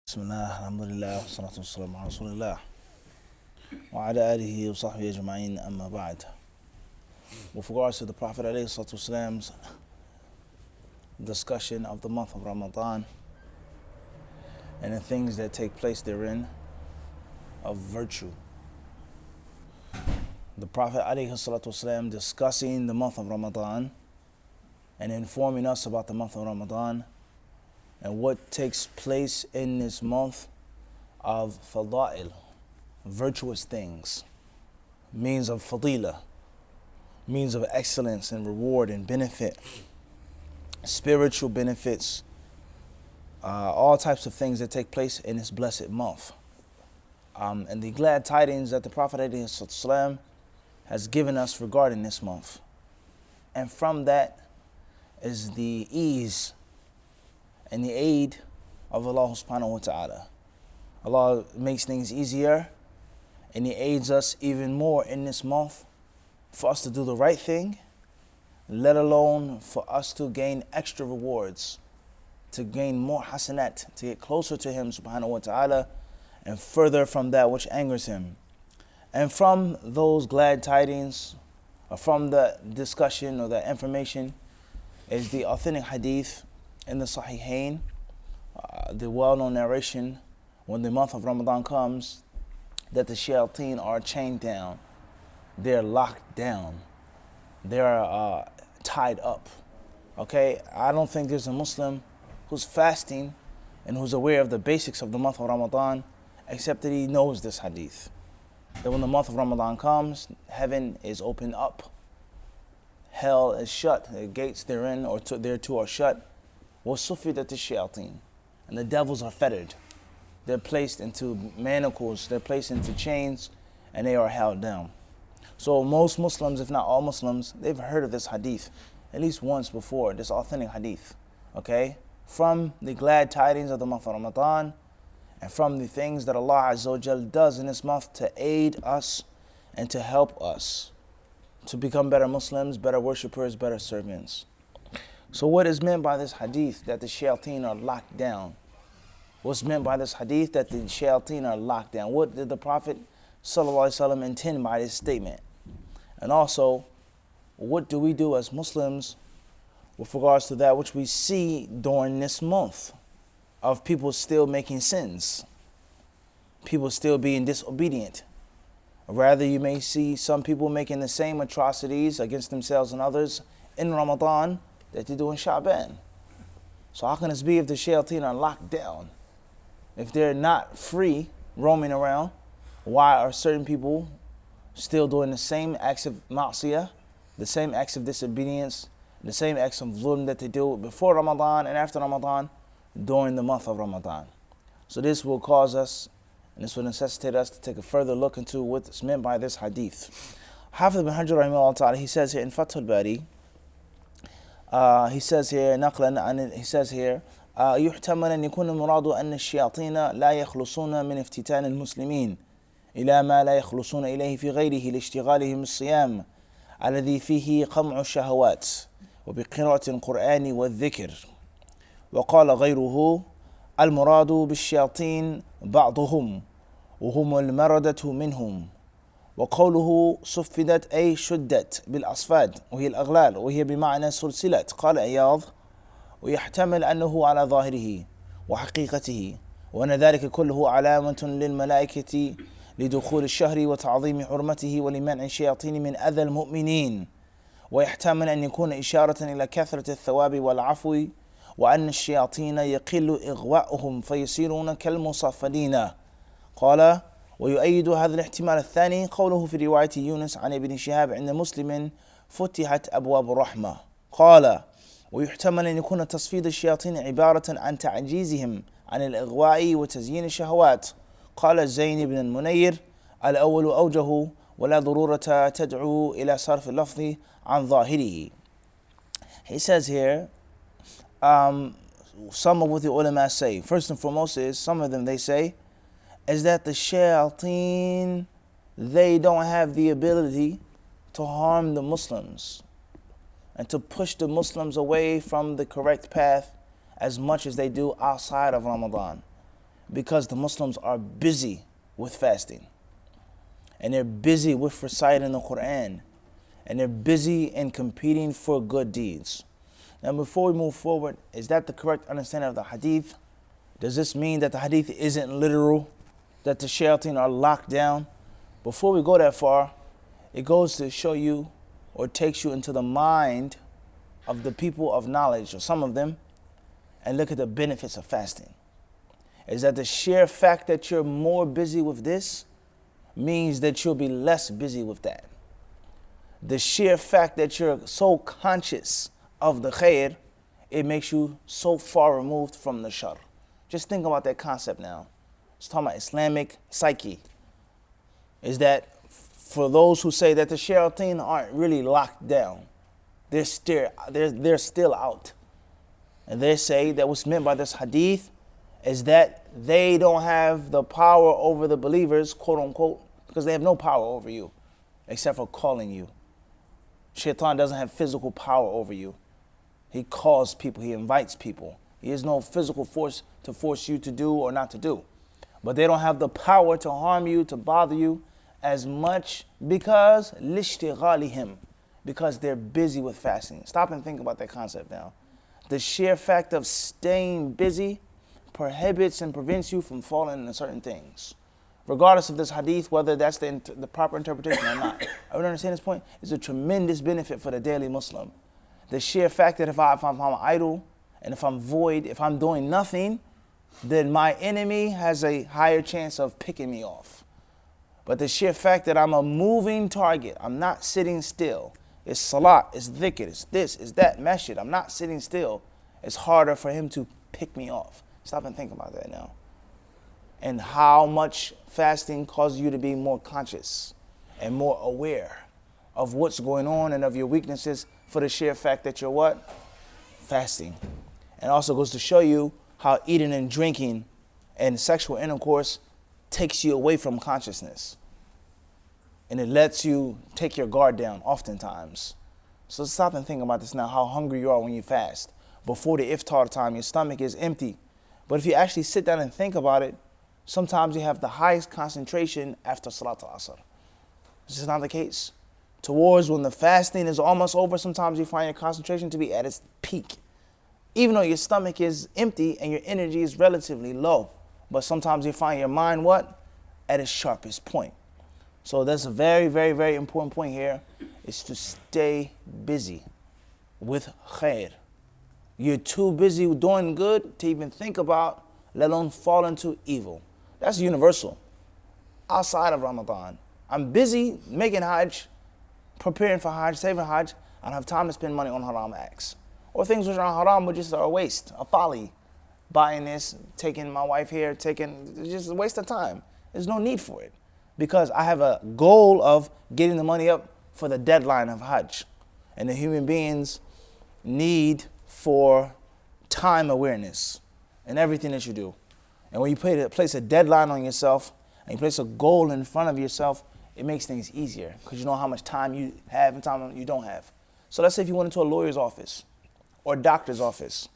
Bismillah, alhamdulillah, wassalatu wassalamu ala rasulillah, wa ala alihi wa sahbihi ajma'in, amma ba'd. With regards to the Prophet ﷺ's discussion of the month of Ramadan and the things that take place therein of virtue. The Prophet ﷺ discussing the month of Ramadan and informing us about the month of Ramadan and what takes place in this month of fada'il, virtuous things, means of fadila, means of excellence and reward and benefit, spiritual benefits, all types of things that take place in this blessed month. And the glad tidings that the Prophet ﷺ has given us regarding this month. And from that is the ease and the aid of Allah subhanahu wa ta'ala. Allah makes things easier and He aids us even more in this month for us to do the right thing, let alone for us to gain extra rewards, to gain more hasanat, to get closer to Him subhanahu wa ta'ala and further from that which angers Him. And from those glad tidings, or from the discussion or the information, is the authentic hadith in the Sahihain, the well-known narration when the month of Ramadan comes, that the Shayateen are chained down, they're locked down, they're tied up. Okay, I don't think there's a Muslim who's fasting and who's aware of the basics of the month of Ramadan except that he knows this hadith. That when the month of Ramadan comes, heaven is opened up, hell is shut, the gates therein or thereto are shut. وَصُفِّدَتِ الشَّيَاطِينَ, and the devils are fettered. They're placed into manacles, they're placed into chains, and they are held down. So most Muslims, if not all Muslims, they've heard of this hadith at least once before, this authentic hadith. Okay? From the glad tidings of the month of Ramadan, and from the things that Allah Azza wa Jal does in this month to aid us and to help us to become better Muslims, better worshippers, better servants. So what is meant by this hadith that the shayateen are locked down? What's meant by this hadith that the shayateen are locked down? What did the Prophet ﷺ intend by this statement? And also, what do we do as Muslims with regards to that which we see during this month of people still making sins, people still being disobedient? Rather, you may see some people making the same atrocities against themselves and others in Ramadan that they do in Sha'ban. So how can this be if the shayateen are locked down? If they're not free, roaming around, why are certain people still doing the same acts of ma'siyah, the same acts of disobedience, the same acts of zulm that they do before Ramadan and after Ramadan during the month of Ramadan? So this will cause us, and this will necessitate us to take a further look into what's meant by this hadith. Hafiz ibn Hajar rahimahullah ta'ala, he says here in Fath al-Bari, he says here يحتمل أن يكون المراد أن الشياطين لا يخلصون من افتتان المسلمين إلى ما لا يخلصون إليه في غيره لاشتغالهم الصيام الذي فيه قمع الشهوات وبقراءة القرآن والذكر. وقال غيره المراد بالشياطين بعضهم وهم المردة منهم. وقوله صفدت أي شدت بالأصفاد وهي الأغلال وهي بمعنى سلسلت. قال عياض ويحتمل أنه على ظاهره وحقيقته وأن ذلك كله علامة للملائكة لدخول الشهر وتعظيم حرمته ولمنع الشياطين من أذى المؤمنين. ويحتمل أن يكون إشارة إلى كثرة الثواب والعفو وأن الشياطين يقل إغواؤهم فيصيرون كالمصفدين. قال ويؤيد هذا الاحتمال الثاني قوله في رواية يونس عن ابن شهاب عند مسلم فتحت أبواب الرحمة. قال ويحتمل أن يكون تصفيد الشياطين عبارة عن تعجيزهم عن الإغواء وتزيين الشهوات. قال زين بن المنير الأول أوجه ولا ضرورة تدعو إلى صرف اللفظ عن ظاهره. He says here, some of what the ulama say, first and foremost is, some of them they say, is that the shayateen, they don't have the ability to harm the Muslims and to push the Muslims away from the correct path as much as they do outside of Ramadan. Because the Muslims are busy with fasting. And they're busy with reciting the Quran. And they're busy in competing for good deeds. Now before we move forward, is that the correct understanding of the hadith? Does this mean that the hadith isn't literal? That the shayateen are locked down? Before we go that far, it goes to show you or takes you into the mind of the people of knowledge, or some of them, and look at the benefits of fasting. Is that the sheer fact that you're more busy with this means that you'll be less busy with that. The sheer fact that you're so conscious of the khair, it makes you so far removed from the shar. Just think about that concept now. It's talking about Islamic psyche. Is that for those who say that the shayateen aren't really locked down, they're still out. And they say that what's meant by this hadith is that they don't have the power over the believers, quote unquote, because they have no power over you except for calling you. Shaitan doesn't have physical power over you. He calls people, he invites people. He has no physical force to force you to do or not to do. But they don't have the power to harm you, to bother you as much because lishtighalihim, because they're busy with fasting. Stop and think about that concept now. The sheer fact of staying busy prohibits and prevents you from falling into certain things. Regardless of this hadith, whether that's the proper interpretation or not. I would understand this point. It's a tremendous benefit for the daily Muslim. The sheer fact that if I'm idle and if I'm void, if I'm doing nothing, then my enemy has a higher chance of picking me off. But the sheer fact that I'm a moving target, I'm not sitting still. It's salat, it's dhikr, it's this, it's that, masjid. I'm not sitting still. It's harder for him to pick me off. Stop and think about that now. And how much fasting causes you to be more conscious and more aware of what's going on and of your weaknesses for the sheer fact that you're what? Fasting. And also goes to show you how eating and drinking and sexual intercourse takes you away from consciousness. And it lets you take your guard down oftentimes. So stop and think about this now, how hungry you are when you fast. Before the iftar time, your stomach is empty. But if you actually sit down and think about it, sometimes you have the highest concentration after Salat al-Asr. This is not the case. Towards when the fasting is almost over, sometimes you find your concentration to be at its peak. Even though your stomach is empty and your energy is relatively low. But sometimes you find your mind what? At its sharpest point. So that's a very, very, very important point here, is to stay busy with khair. You're too busy doing good to even think about, let alone fall into evil. That's universal. Outside of Ramadan, I'm busy making Hajj, preparing for Hajj, saving Hajj. I don't have time to spend money on haram acts. Or things which are haram, but just are a waste, a folly. Buying this, taking my wife here, it's just a waste of time. There's no need for it. Because I have a goal of getting the money up for the deadline of Hajj. And the human beings need for time awareness in everything that you do. And when you place a deadline on yourself and you place a goal in front of yourself, it makes things easier because you know how much time you have and time you don't have. So let's say if you went into a lawyer's office or a doctor's office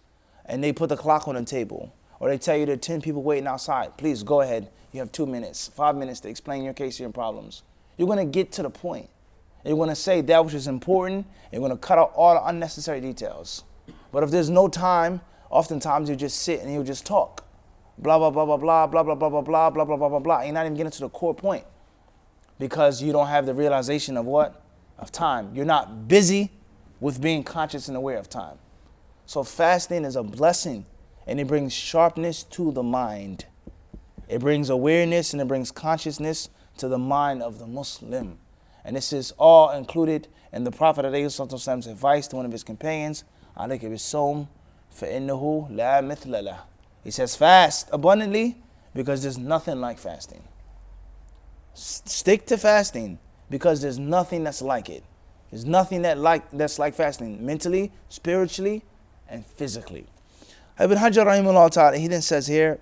and they put the clock on the table, or they tell you there are 10 people waiting outside, please go ahead. You have 2 minutes, 5 minutes to explain your case, your problems. You're going to get to the point. You're going to say that which is important. You're going to cut out all the unnecessary details. But if there's no time, oftentimes you just sit and you just talk. Blah, blah, blah, blah, blah, blah, blah, blah, blah, blah, blah, blah, blah, blah, blah. You're not even getting to the core point because you don't have the realization of what? Of time. You're not busy with being conscious and aware of time. So fasting is a blessing. And it brings sharpness to the mind. It brings awareness and it brings consciousness to the mind of the Muslim. And this is all included in the Prophet ﷺ's advice to one of his companions, عَلَيْكَ بِالصَّوْمِ فَإِنَّهُ لَا مِثْلَ لَهُ. He says fast abundantly because there's nothing like fasting. Stick to fasting because there's nothing that's like it. There's nothing that's like fasting mentally, spiritually, and physically. Ibn Hajar rahimahullah ta'ala, he then says here,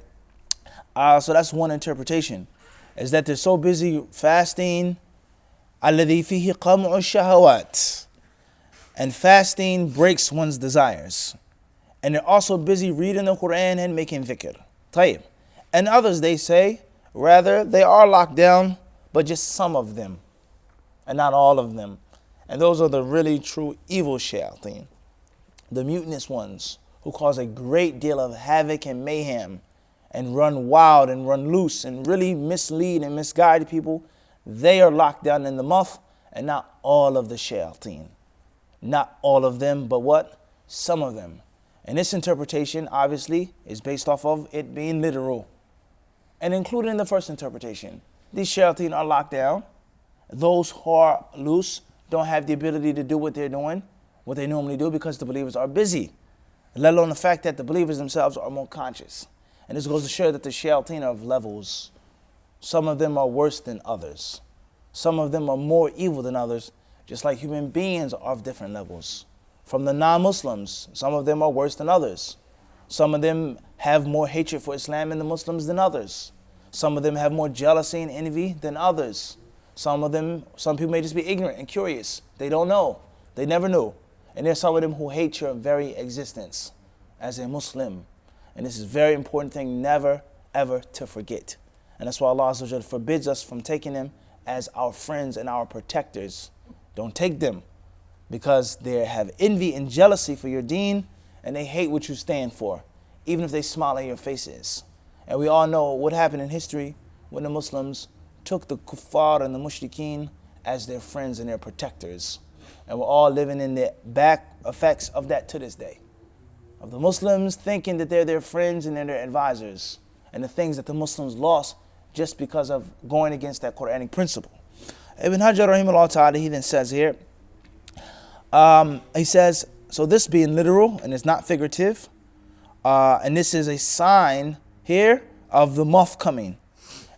so that's one interpretation, is that they're so busy fasting, الَّذِي فِيهِ قَمْعُ الشَّهَوَاتِ, and fasting breaks one's desires. And they're also busy reading the Quran and making dhikr. طيب. And others, they say, rather, they are locked down, but just some of them, and not all of them. And those are the really true evil shayateen, the mutinous ones who cause a great deal of havoc and mayhem and run wild and run loose and really mislead and misguide people. They are locked down in the month, and not all of the shayateen. Not all of them, but what? Some of them. And this interpretation, obviously, is based off of it being literal. And including the first interpretation, these shayateen are locked down. Those who are loose don't have the ability to do what they're doing, what they normally do, because the believers are busy. Let alone the fact that the believers themselves are more conscious. And this goes to show that the shayateen are of levels. Some of them are worse than others. Some of them are more evil than others, just like human beings are of different levels. From the non-Muslims, some of them are worse than others. Some of them have more hatred for Islam and the Muslims than others. Some of them have more jealousy and envy than others. Some people may just be ignorant and curious. They don't know. They never knew. And there's some of them who hate your very existence as a Muslim. And this is a very important thing never, ever to forget. And that's why Allah Azza wa Jalla forbids us from taking them as our friends and our protectors. Don't take them, because they have envy and jealousy for your deen, and they hate what you stand for, even if they smile in your faces. And we all know what happened in history when the Muslims took the kuffar and the mushrikeen as their friends and their protectors. And we're all living in the back effects of that to this day. Of the Muslims thinking that they're their friends and they're their advisors, and the things that the Muslims lost just because of going against that Quranic principle. Ibn Hajar rahimahullah ta'ala, he then says here, he says, so this being literal and it's not figurative, and this is a sign here of the month coming.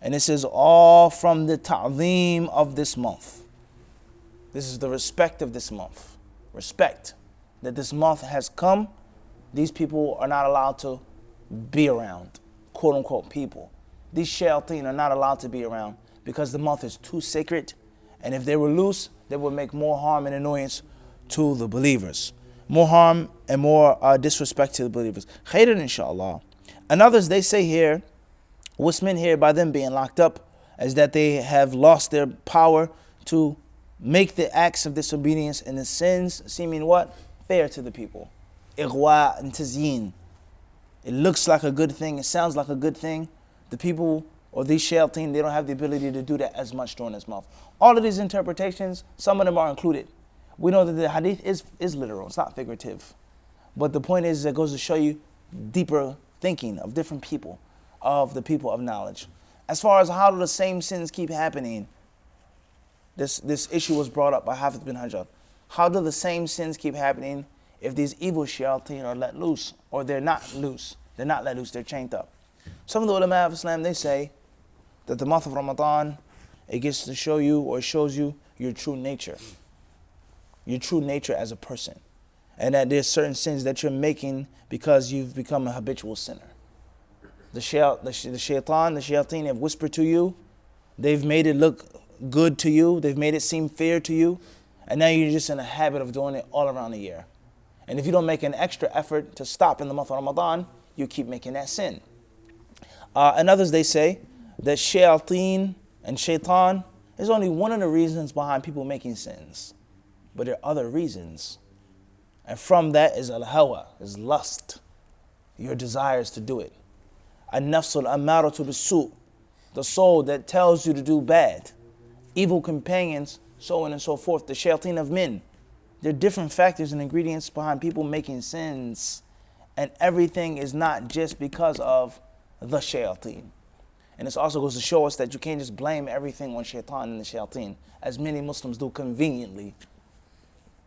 And this is all from the ta'zeem of this month. This is the respect of this month. Respect that this month has come. These people are not allowed to be around, quote unquote people. These shayateen are not allowed to be around because the month is too sacred. And if they were loose, they would make more harm and annoyance to the believers. More harm and more disrespect to the believers. Khairan inshallah. And others, they say here, what's meant here by them being locked up is that they have lost their power to make the acts of disobedience and the sins seeming what? Fair to the people. Ighwa and tazyin. It looks like a good thing. It sounds like a good thing. The people or these shayateen, they don't have the ability to do that as much during this month. All of these interpretations, some of them are included. We know that the hadith is literal. It's not figurative. But the point is, it goes to show you deeper thinking of different people, of the people of knowledge. As far as how do the same sins keep happening, this issue was brought up by Hafiz bin Hajar. How do the same sins keep happening if these evil shayateen are let loose, or they're not loose? They're not let loose, they're chained up. Some of the ulama of Islam, they say that the month of Ramadan, it gets to show you, or shows you your true nature as a person, and that there's certain sins that you're making because you've become a habitual sinner. The shayateen have whispered to you, they've made it look good to you, they've made it seem fair to you, and now you're just in a habit of doing it all around the year. And if you don't make an extra effort to stop in the month of Ramadan, you keep making that sin. And others, they say that shayateen and shaitan is only one of the reasons behind people making sins. But there are other reasons. And from that is al-hawa, is lust, your desires to do it. An-nafsul ammaratu bis-su', the soul that tells you to do bad. Evil companions, so on and so forth, the shayateen of men. There are different factors and ingredients behind people making sins. And everything is not just because of the shayateen. And this also goes to show us that you can't just blame everything on shaitan and the shayateen, as many Muslims do conveniently.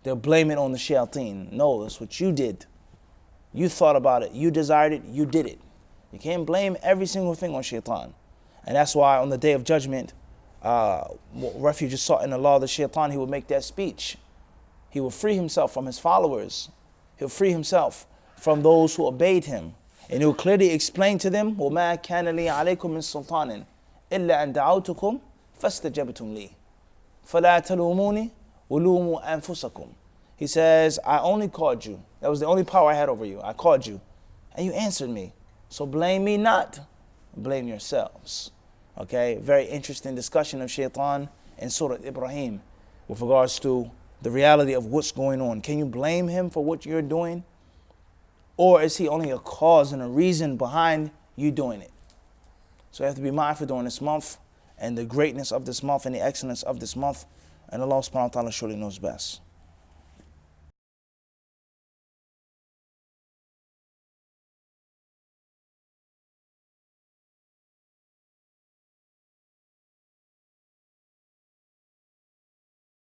They'll blame it on the shayateen. No, that's what you did. You thought about it. You desired it. You did it. You can't blame every single thing on shaitan. And that's why on the Day of Judgment, refuge is sought in the law of the shaitan. He will make that speech. He will free himself from his followers. He'll free himself from those who obeyed him. And he will clearly explain to them, وَمَا كَانَ لِي عَلَيْكُم مِّن سُلْطَانٍ إِلَّا أَن دَعَوْتُكُمْ فَاسْتَجَبْتُمْ لِي فَلَا تَلُومُونِي وَلُومُوا أَنفُسَكُمْ. He says, I only called you. That was the only power I had over you. I called you. And you answered me. So blame me not. blame yourselves. Okay, very interesting discussion of Shaitan in Surah Ibrahim with regards to the reality of what's going on. Can you blame him for what you're doing? Or is he only a cause and a reason behind you doing it? So you have to be mindful during this month and the greatness of this month and the excellence of this month. And Allah subhanahu wa ta'ala surely knows best.